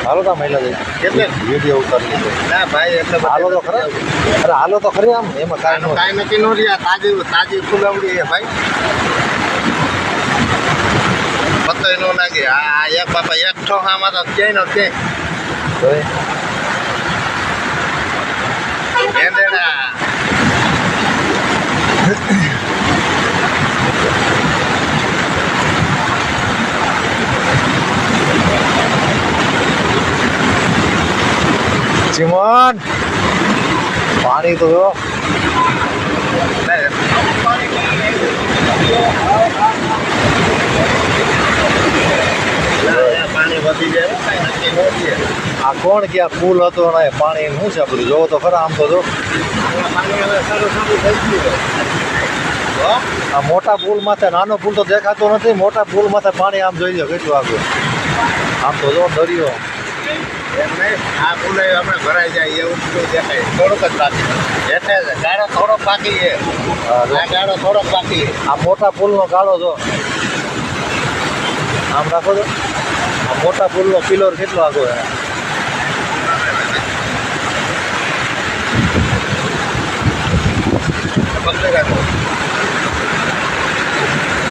હાલો તો મહિલા જઈ કેટલે વિડીયો ઉતારી લીધો ના ભાઈ એટલે હાલો તો ખરા અરે હાલો તો ખરી આમ એમાં કાંઈ કાંઈ નક્કી નો રહ્યા તાજી ફૂલવડી છે ભાઈ પતો નો લાગે આ એક બાપા એક ઠોકામાં તો ક્યાંય નો ક્યાંય ભેંદેડા ચિમન પાણી તો જો પાણી વધી જાય કાંઈ નક્કી નો રહે આ કોણ ક્યાં પુલ હતો ને પાણી શું છે આ બધું જોવો તો ખરા આમ તો જો પાણી હવે સારું થઈ ગયું આ મોટા પુલ માથે નાનો પુલ તો દેખાતો નથી મોટા પુલ માથે પાણી આમ જોઈ લો કેટલું આગળ આમ તો જો દરિયો એમ નહીં આ ફૂલે આપણે ભરાઈ જાય એવું બધું દેખાય થોડુંક જ બાકી એટલે ગાળો થોડોક બાકી છે આ ગાળો થોડોક બાકી છે આ મોટા પુલનો ગાળો જો આમ રાખો તો આ મોટા પુલનો પિલર કેટલો આગળ છે પકડી રાખો